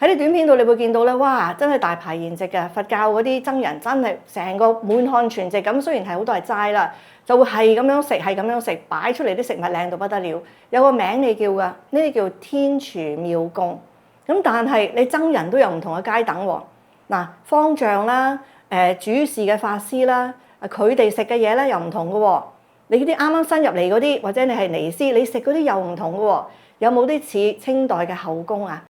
喺啲短片度你會見到咧，哇！真係大排筵席嘅，佛教嗰啲僧人真係成個滿漢全席咁，雖然係好多係齋啦，就會係咁樣食，係咁樣食，擺出嚟啲食物靚到不得了，有個名你叫㗎，呢啲叫天廚妙供。咁但係你僧人都有唔同嘅階等喎。嗱，方丈啦，主事嘅法師啦，佢哋食嘅嘢咧又唔同嘅喎。你啲啱啱新入嚟嗰啲，或者你係尼師，你食嗰啲又唔同嘅喎。有冇啲似清代嘅後宮啊？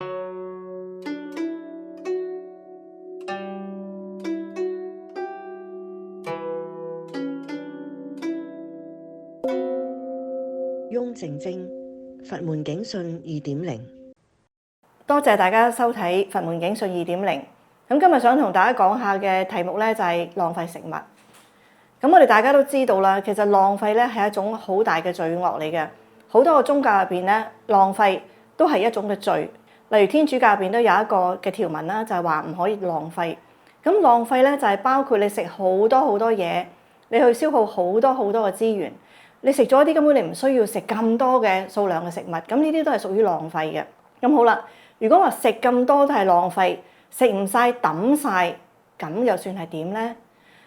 翁靜晶，佛門警訊2.0。多謝大家收睇《佛門警訊2.0》。咁今日想同大家講下嘅題目咧就係浪費食物。咁我哋大家都知道啦，其實浪費咧係一種好大嘅罪惡嚟嘅。好多個宗教入邊咧，浪費都係一種嘅罪。例如天主教入邊都有一個嘅條文啦，就係話唔可以浪費。咁浪費咧就係包括你食好多好多嘢，你去消耗好多好多嘅資源。你食咗一啲根本你唔需要食咁多嘅數量嘅食物，咁呢啲都係屬於浪費嘅。咁好啦，如果話食咁多都係浪費，食唔晒抌晒，咁又算係點咧？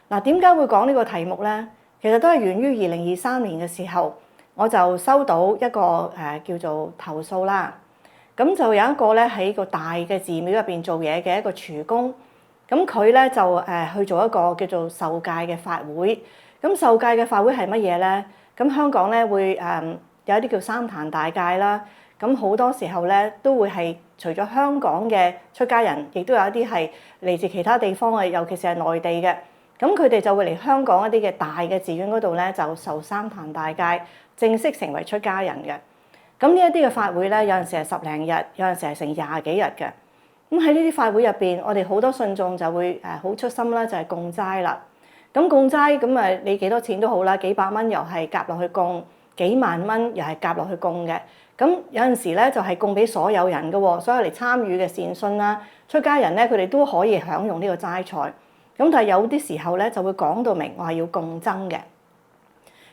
嗱，點解會講呢個題目咧？其實都係源於2023年嘅時候，我就收到一個叫做投訴啦。咁就有一個咧喺個大嘅寺廟入邊做嘢嘅一個廚工，咁佢咧就去做一個叫做受戒嘅法會。咁受戒嘅法會係乜嘢咧？咁香港咧會有一啲叫三壇大戒啦。咁好多時候咧都會係除咗香港嘅出家人，亦都有一啲係嚟自其他地方嘅，尤其是係內地嘅。咁佢哋就會嚟香港一啲嘅大嘅寺院嗰度咧，就受三壇大戒，正式成為出家人嘅。咁呢一啲嘅法會咧，有陣時係10零日，有陣時係成20幾日嘅。咁喺呢啲法會入邊，我哋好多信眾就會好出心啦，就係供齋啦。咁供齋咁你幾多錢都好啦，幾百蚊又係夾落去供，幾萬蚊又係夾落去供嘅。咁有陣時咧就係供俾所有人嘅喎，所有嚟參與嘅善信啦、出家人咧，佢哋都可以享用呢個齋菜。咁但係有啲時候咧就會講到明，我係要供僧嘅。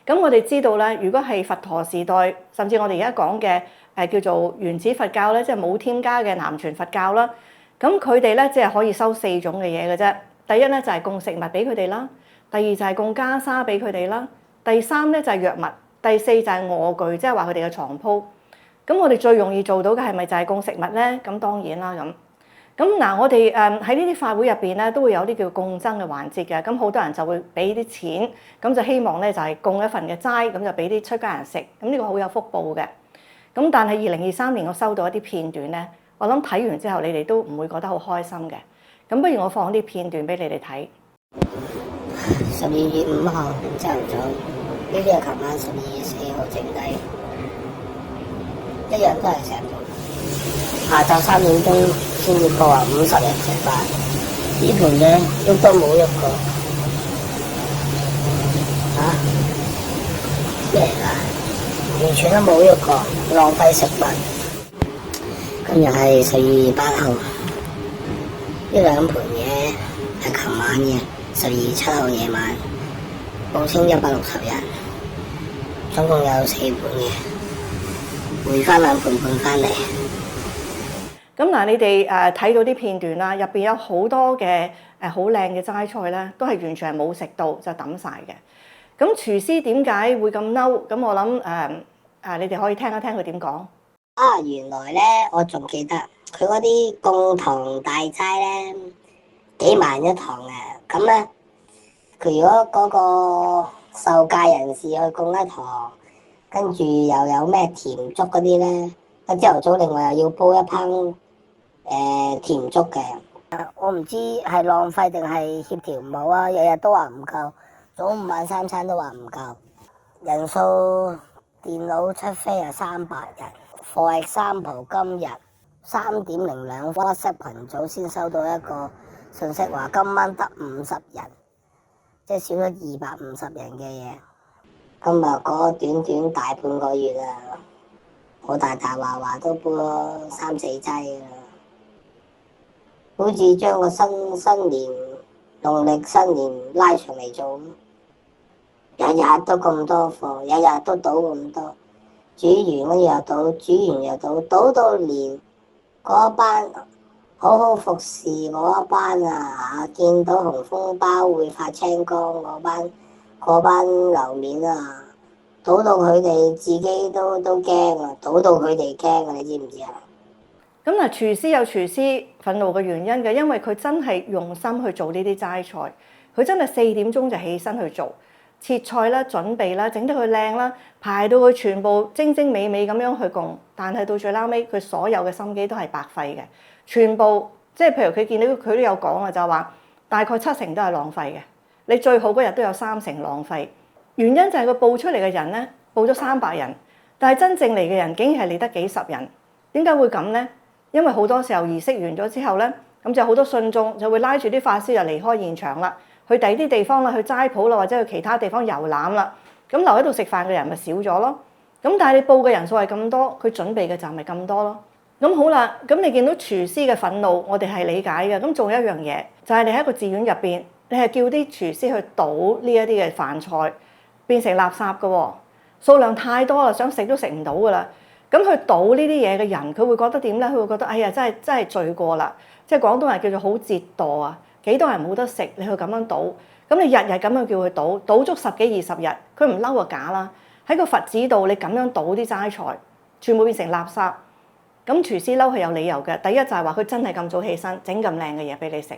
咁我哋知道咧，如果係佛陀時代，甚至我哋而家講嘅叫做原始佛教咧，即係冇添加嘅南傳佛教啦。咁佢哋咧即係可以收4種嘅嘢嘅啫。第一咧就係供食物俾佢哋啦，第二就係供袈裟俾佢哋啦，第3咧就係藥物，第4就係臥具，即係話佢哋嘅床鋪。咁我哋最容易做到嘅係咪就係供食物咧？咁當然啦咁。咁嗱，我哋喺呢啲法會入邊咧，都會有啲叫供僧嘅環節嘅。咁好多人就會俾啲錢，咁就希望咧就係供一份嘅齋，咁就俾啲出家人食。咁呢個好有福報嘅。咁但係2023年我收到一啲片段咧，我諗睇完之後你哋都唔會覺得好開心嘅。咁不如我放啲片段俾你哋睇。12月5號朝頭早，呢啲係琴晚12月4號剩低，一樣都係成盤。下晝3點鐘先至過50人食飯，呢盤嘢喐都冇喐過。咩嚟㗎？完全都冇喐過，浪費食物。今日係12月8號，呢兩盤嘢係琴晚嘅，12月7號夜晚報稱160人，總共有4盤嘅，回翻2盤半翻嚟。咁嗱，你哋睇到啲片段啦，入邊有好多嘅好靚嘅齋菜咧，都係完全係冇食到就抌晒嘅。咁廚師點解會咁嬲？咁我諗你哋可以聽一聽佢點講。原來咧，我仲記得佢嗰啲供堂大齋咧，幾萬一堂嘅。咁咧，佢如果嗰個受戒人士去供一堂，跟住又有咩甜粥嗰啲咧，朝頭早另外又要煲一烹甜粥嘅。我唔知係浪費定係協調唔好啊！日日都話唔夠，早午晚3餐都話唔夠，人數電腦出飛係300人。For example，今日3點02 WhatsApp 群組先收到一個信息，話今晚得50人，即係少咗250人嘅嘢。今日嗰短短大半個月啊，我大話都煲咗3、4劑啦，好似將個新年農曆新年拉長嚟做，日日都咁多貨，日日都倒咁多。煮完跟住又倒，煮完又倒，倒到連嗰班好好服侍嗰一班啊，見到紅風包會發青光嗰班樓面啊，賭到佢哋自己都驚啊，賭到佢哋驚啊，你知唔知啊？咁嗱，廚師有廚師憤怒嘅原因嘅，因為佢真係用心去做呢啲齋菜，佢真係4點鐘就起身去做切菜啦、準備啦、整得佢靚啦，排到佢全部精精美美咁樣去供，但係到最撈尾，佢所有嘅心機都係白費嘅，全部即係譬如佢見到佢都有講啊，就話大概70%都係浪費嘅，你最好嗰日都有30%浪費，原因就係佢報出嚟嘅人咧，報咗300人，但係真正嚟嘅人竟然係嚟得幾十人，點解會咁咧？因為好多時候儀式完咗之後咧，咁就好多信眾就會拉住啲法師就離開現場啦，去第二啲地方啦，去齋鋪啦，或者去其他地方遊覽啦。咁留喺度食飯嘅人咪少咗咯。咁但係你報嘅人數係咁多，佢準備嘅就咪咁多咯。咁好啦，咁你見到廚師嘅憤怒，我哋係理解嘅。咁仲有一樣嘢，就係你喺一個寺院入邊，你係叫啲廚師去倒呢一啲嘅飯菜，變成垃圾嘅喎，數量太多啦，想食都食唔到噶啦。咁去倒呢啲嘢嘅人，佢會覺得點咧？佢會覺得哎呀，真係罪過啦！即係廣東人叫做好折墮啊！幾多人冇得食，你去咁樣倒，咁你日日咁樣叫佢倒足10幾20日，佢唔嬲就假啦。喺個佛寺度，你咁樣倒啲齋菜，全部變成垃圾。咁廚師嬲係有理由嘅。第一就係話佢真係咁早起身整咁靚嘅嘢俾你食，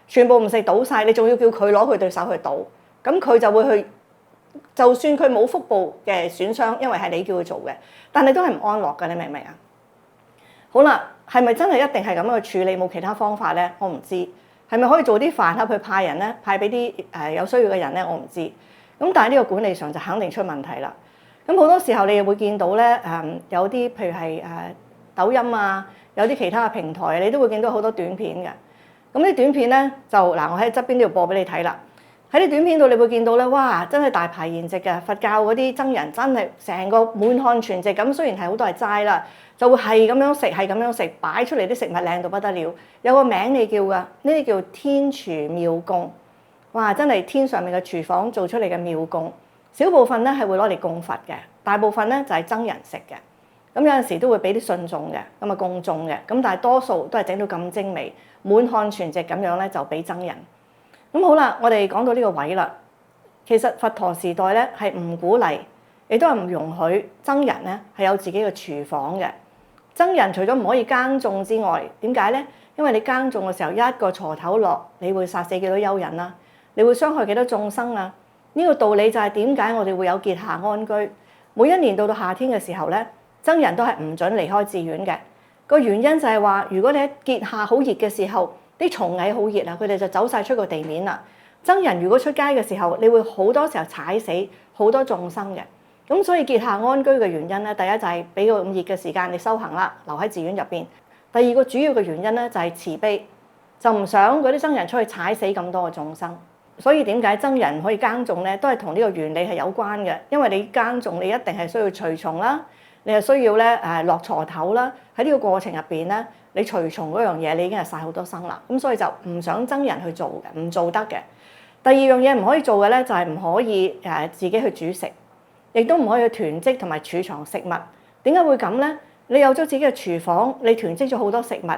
全部唔食倒晒，你仲要叫佢攞佢對手去倒，咁佢就會去。就算佢冇腹部嘅損傷，因為係你叫佢做嘅，但係都係唔安樂嘅，你明唔明啊？好啦，係咪真係一定係咁樣去處理？冇其他方法咧？我唔知。係咪可以做啲飯盒去派人咧？派俾啲有需要嘅人咧？我唔知。咁但係呢個管理上就肯定出問題啦。咁好多時候你又會見到咧有啲譬如係抖音啊，有啲其他嘅平台，你都會見到好多短片嘅。咁啲短片咧就嗱，我喺側邊呢度播俾你睇啦。喺啲短片度，你會見到咧，哇！真係大排筵席嘅佛教嗰啲僧人，真係成個滿漢全席咁。雖然係好多係齋啦，就會係咁樣食，係咁樣食，擺出嚟啲食物靚到不得了。有個名你叫㗎，呢啲叫天廚妙供。哇！真係天上面嘅廚房做出嚟嘅妙供。少部分咧係會攞嚟供佛嘅，大部分咧就係僧人食嘅。咁有陣時都會俾啲信眾嘅，咁啊供眾嘅。咁但係多數都係整到咁精美，滿漢全席咁樣咧就俾僧人。咁好啦，我哋講到呢個位啦。其實佛陀時代咧係唔鼓勵，亦都係唔容許僧人咧係有自己嘅廚房嘅。僧人除咗唔可以耕種之外，點解咧？因為你耕種嘅時候一個鋤頭落，你會殺死幾多幽人啦？你會傷害幾多眾生啊？呢個道理就係點解我哋會有結夏安居。每一年到夏天嘅時候咧，僧人都係唔準離開寺院嘅。個原因就係話，如果你喺結夏好熱嘅時候，啲蟲蟻好熱啊，佢哋就走晒出個地面啦。僧人如果出街嘅時候，你會好多時候踩死好多眾生嘅。咁所以結夏安居嘅原因咧，第一就係俾個咁熱嘅時間你修行啦，留喺寺院入邊。第二個主要嘅原因咧就係慈悲，就唔想嗰啲僧人出去踩死咁多嘅眾生。所以點解僧人唔可以耕種咧，都係同呢個原理係有關嘅。因為你耕種，你一定係需要除蟲啦，你係需要咧落鋤頭啦。喺呢個過程入邊咧，你除蟲嗰樣嘢，你已經係殺好多生啦。咁所以就唔想僧人去做嘅，唔做得嘅。第二樣嘢唔可以做嘅咧，就係唔可以自己去煮食，亦都唔可以去囤積同埋儲藏食物。點解會咁咧？你有咗自己嘅廚房，你囤積咗好多食物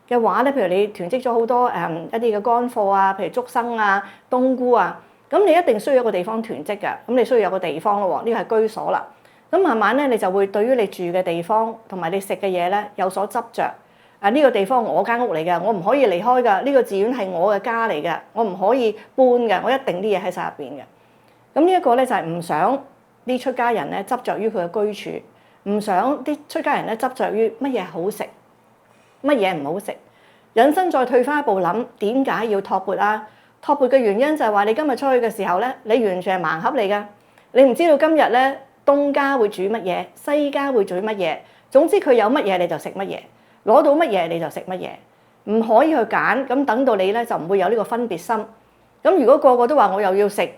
嘅話咧，譬如你囤積咗好多一啲嘅乾貨啊，譬如竹笙啊、冬菇啊，咁你一定需要一個地方囤積嘅。咁你需要有個地方咯喎，呢個係居所啦。咁慢慢咧，你就會對於你住嘅地方同埋你食嘅嘢咧有所執着。呢個地方我間屋嚟嘅，我唔可以離開㗎。呢個寺院係我嘅家嚟嘅，我唔可以搬嘅，我一定啲嘢喺晒入邊嘅。咁呢一個咧就係唔想啲出家人咧執着於佢嘅居處，唔想啲出家人咧執着於乜嘢好食，乜嘢唔好食。引申再退翻一步諗，點解要托缽啊？托缽嘅原因就係話你今日出去嘅時候咧，你完全係盲盒嚟㗎，你唔知道今日咧東家會煮乜嘢，西家會煮乜嘢，總之佢有乜嘢你就食乜嘢。攞到乜嘢你就食乜嘢，唔可以去揀。咁等到你咧就唔會有呢個分別心。咁如果個個都話我又要食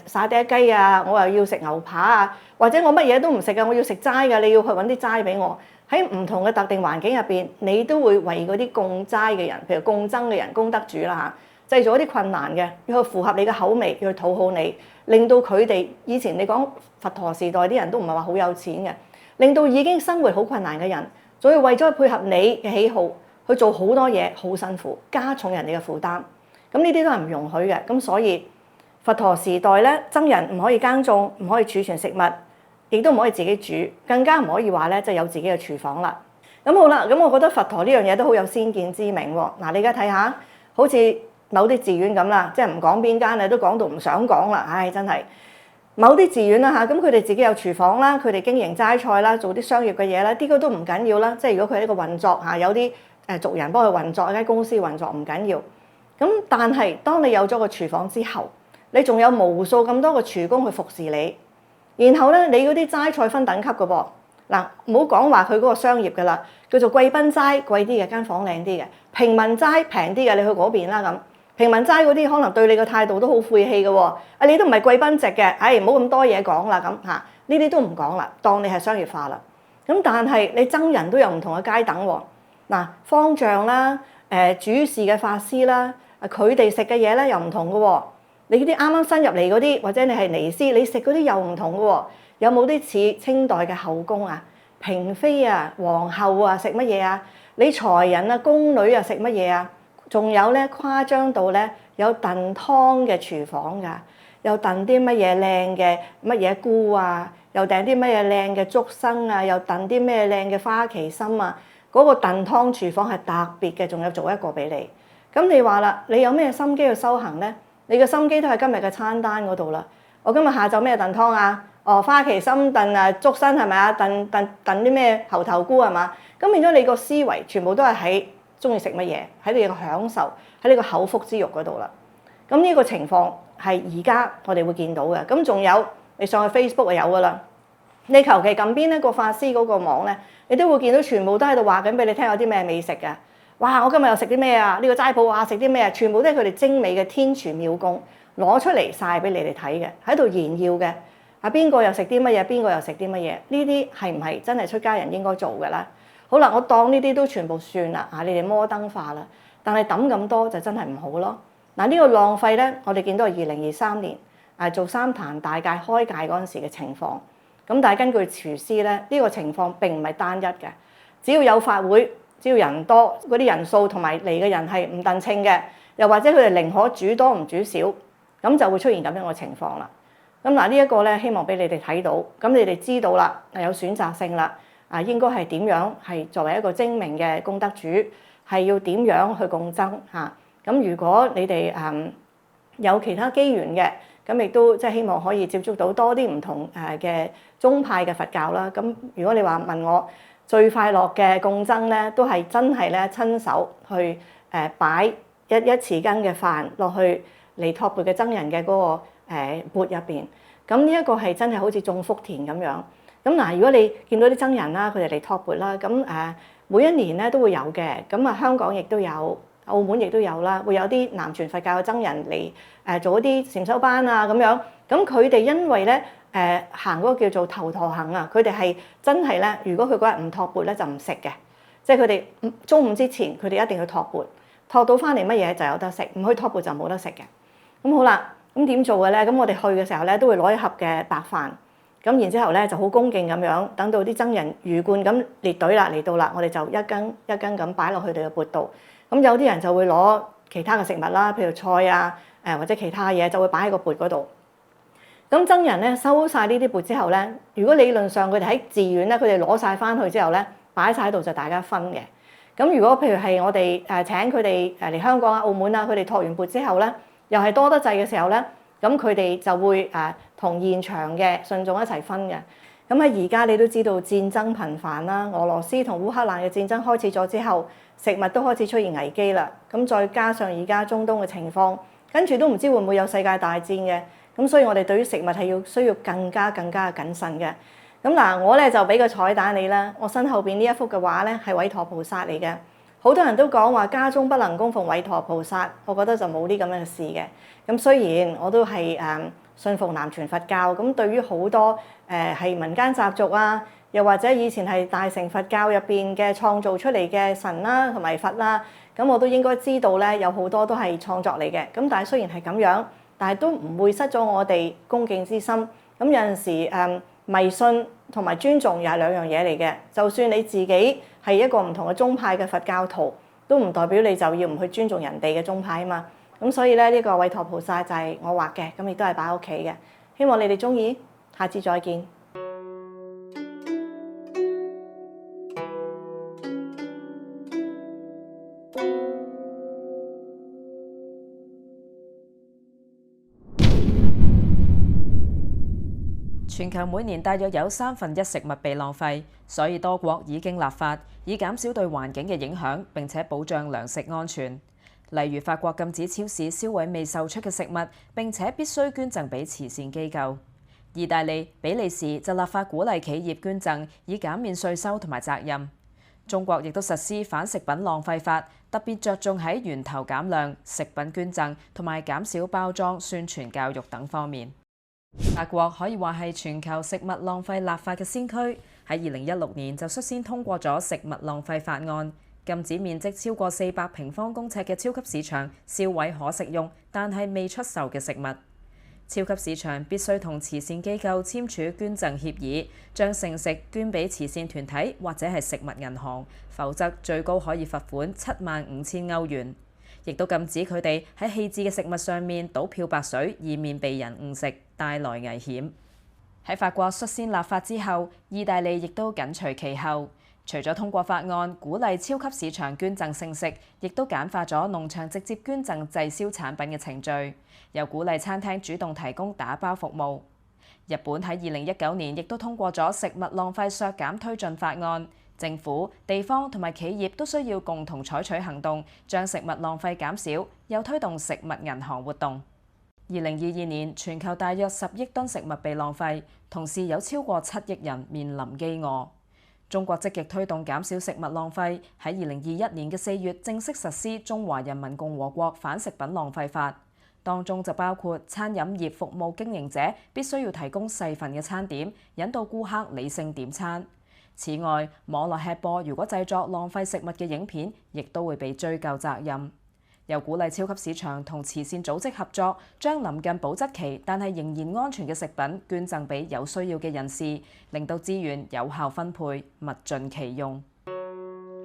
沙嗲雞啊，我又要食牛扒啊，或者我乜嘢都唔食啊，我要食齋㗎，你要去揾啲齋俾我。喺唔同嘅特定環境入邊，你都會為嗰啲供齋嘅人，譬如供僧嘅人、功德主啦嚇，製造一啲困難嘅，要去符合你嘅口味，要去討好你，令到佢哋以前你講佛陀時代啲人都唔係話好有錢嘅，令到已經生活好困難嘅人。所以為咗配合你嘅喜好，去做好多嘢，好辛苦，加重人哋嘅負擔。咁呢啲都係唔容許嘅。咁所以佛陀時代咧，僧人唔可以耕種，唔可以儲存食物，亦都唔可以自己煮，更加唔可以話咧即係有自己嘅廚房啦。咁好啦，咁我覺得佛陀呢樣嘢都好有先見之明喎。嗱，你而家睇下，好似某啲寺院咁啦，即係唔講邊間咧，都講到唔想講啦。唉，真係某啲寺院啦嚇，咁佢哋自己有廚房啦，佢哋經營齋菜啦，做啲商業嘅嘢啦，呢個都唔緊要啦。即係如果佢係一個運作嚇，有啲族人幫佢運作，間公司運作唔緊要。咁但係當你有咗個廚房之後，你仲有無數咁多個廚工去服侍你，然後咧你嗰啲齋菜分等級嘅噃。嗱，唔好講話佢嗰個商業嘅啦，叫做貴賓齋貴啲嘅，間房靚啲嘅；平民齋平啲嘅，你去嗰邊啦咁。平民齋嗰啲可能對你嘅態度都好晦氣嘅喎，啊你都唔係貴賓席嘅，唉唔好咁多嘢講啦咁嚇，呢啲都唔講啦，當你係商業化啦。咁但係你僧人都有唔同嘅階等喎，嗱方丈啦，主事嘅法師啦，佢哋食嘅嘢咧又唔同嘅喎。你啲啱啱新入嚟嗰啲，或者你係尼師，你食嗰啲又唔同嘅喎。有冇啲似清代嘅後宮啊？嬪妃啊、皇后啊食乜嘢啊？你才人啊、宮女啊食乜嘢啊？仲有咧誇張到咧有燉湯嘅廚房㗎，又燉啲乜嘢靚嘅乜嘢菇啊，又訂啲乜嘢靚嘅竹笙啊，又燉啲咩靚嘅花旗參啊。嗰個燉湯廚房係特別嘅，仲有做一個俾你。咁你話啦，你有咩心機去修行咧？你嘅心機都喺今日嘅餐單嗰度啦。我今日下晝咩燉湯啊？花旗參燉啊，竹笙係咪啊？燉啲咩猴頭菇係嘛？咁變咗你個思維全部都係喺中意食乜嘢，喺你個享受，喺你個口腹之欲嗰度啦。咁呢個情況係而家我哋會見到嘅。咁仲有你上去 Facebook 就有㗎啦。你求其撳邊一個法師嗰個網咧，你都會見到全部都喺度話緊俾你聽有啲咩美食嘅。哇！我今日又食啲咩啊？呢個齋鋪啊食啲咩啊？全部都係佢哋精美嘅天廚妙供攞出嚟晒俾你哋睇嘅，喺度炫耀嘅。啊邊個又食啲乜嘢？邊個又食啲乜嘢？呢啲係唔係真係出家人應該做嘅咧？好啦，我當呢啲都全部算啦，你哋摩登化啦。但係抌咁多就真係唔好咯。嗱，呢個浪費咧，我哋見到係2023年做三壇大戒開戒嗰陣時嘅情況。咁但係根據廚師咧，呢個情況並唔係單一嘅。只要有法會，只要人多，嗰啲人數同埋嚟嘅人係唔等稱嘅，又或者佢哋寧可煮多唔煮少，咁就會出現咁樣嘅情況啦。咁嗱，呢一個咧，希望俾你哋睇到，咁你哋知道啦，有選擇性啦，應該係點樣係作為一個精明嘅功德主，係要點樣去共爭嚇。咁如果你哋有其他機緣嘅，咁亦都即係希望可以接觸到多啲唔同嘅宗派嘅佛教啦。咁如果你話問我最快樂嘅共爭咧，都係真係咧親手去擺一匙羹嘅飯落去嚟托缽嘅僧人嘅嗰個缽入邊。咁呢一個係真係好似種福田咁樣。咁嗱，如果你見到啲僧人啦，佢哋嚟托缽啦，咁每一年咧都會有嘅。咁啊，香港亦都有，澳門亦都有啦，會有啲南傳佛教嘅僧人嚟做一啲禪修班啊咁樣。咁佢哋因為咧行嗰個叫做頭陀行啊，佢哋係真係咧，如果佢嗰日唔托缽咧就唔食嘅，即係佢哋中午之前佢哋一定要托缽，托到翻嚟乜嘢就有得食，唔去托缽就冇得食嘅。咁好啦，咁點做嘅咧？咁我哋去嘅時候咧都會攞一盒嘅白飯，咁然之後咧就好恭敬咁樣，等到啲僧人魚貫咁列隊啦嚟到啦，我哋就一羹一羹咁擺落佢哋嘅缽度。咁有啲人就會攞其他嘅食物啦，譬如菜啊或者其他嘢，就會擺喺個缽嗰度。咁僧人咧收晒呢啲缽之後咧，如果理論上佢哋喺寺院咧，佢哋攞晒翻去之後咧，擺晒喺度就大家分嘅。咁如果譬如係我哋請佢哋嚟香港啊、澳門啊，佢哋托完缽之後咧，又係多得滯嘅時候咧，咁佢哋就會同現場嘅信眾一齊分嘅。咁喺而家你都知道戰爭頻繁啦，俄羅斯同烏克蘭嘅戰爭開始咗之後，食物都開始出現危機啦。咁再加上而家中東嘅情況，跟住都唔知會唔會有世界大戰嘅。咁所以我哋對於食物需要更加謹慎嘅。咁嗱，我咧就俾個彩蛋你啦。我身後邊呢一幅嘅畫咧係韋馱菩薩嚟嘅。好多人都講話家中不能供奉韋馱菩薩，我覺得就冇啲咁樣嘅事嘅。咁雖然我都係信奉南傳佛教，咁對於好多係民間習俗啊，又或者以前係大乘佛教入邊嘅創造出嚟嘅神啦同埋佛啦，咁我都應該知道咧，有好多都係創作嚟嘅。咁但係雖然係咁樣，但係都唔會失咗我哋恭敬之心。咁有陣時迷信同埋尊重又係兩樣嘢嚟嘅。就算你自己係一個唔同嘅宗派嘅佛教徒，都唔代表你就要唔去尊重人哋嘅宗派啊嘛。咁所以咧，呢個韋陀菩薩就係我畫嘅，咁亦都係擺喺屋企嘅。希望你哋鍾意，下次再見。全球每年大約有1/3食物被浪費，所以多國已經立法以減少對環境嘅影響，並且保障糧食安全。例如法國禁止超市銷毀未售出嘅食物，並且必須捐贈俾慈善機構。意大利、比利時就立法鼓勵企業捐贈，以減免稅收同埋責任。中國亦都實施反食品浪費法，特別着重喺源頭減量、食品捐贈同埋減少包裝、宣傳教育等方面。法國可以話係全球食物浪費立法嘅先驅，喺2016年就率先通過咗食物浪費法案，禁止面積超過400平方公尺嘅超級市場銷毀可食用但係未出售嘅食物。超級市場必須同慈善機構簽署捐贈協議，將剩食捐俾慈善團體或者係食物銀行，否則最高可以罰款75000歐元。亦都禁止佢哋喺棄置嘅食物上面倒漂白水，以免被人誤食，帶來危險。喺法國率先立法之後，意大利亦都緊隨其後。除咗通過法案鼓勵超級市場捐贈剩食，亦都簡化咗農場直接捐贈滯銷產品嘅程序，又鼓勵餐廳主動提供打包服務。日本喺2019年亦都通過咗食物浪費削減推進法案。政府、地方同埋企業都需要共同採取行動，將食物浪費減少，又推動食物銀行活動。2022年，全球大約10億噸食物被浪費，同時有超過7億人面臨饑餓。中國積極推動減少食物浪費，喺2021年嘅4月正式實施《中華人民共和國反食品浪費法》，當中就包括餐飲業服務經營者必須要提供細份嘅餐點，引導顧客理性點餐。此外，網絡吃播如果製作浪費食物嘅影片，亦都會被追究責任。又鼓勵超級市場同慈善組織合作，將臨近保質期但係仍然安全嘅食品捐贈俾有需要嘅人士，令到資源有效分配，物盡其用。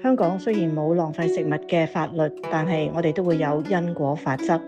香港雖然冇浪費食物嘅法律，但係我哋都會有因果法則。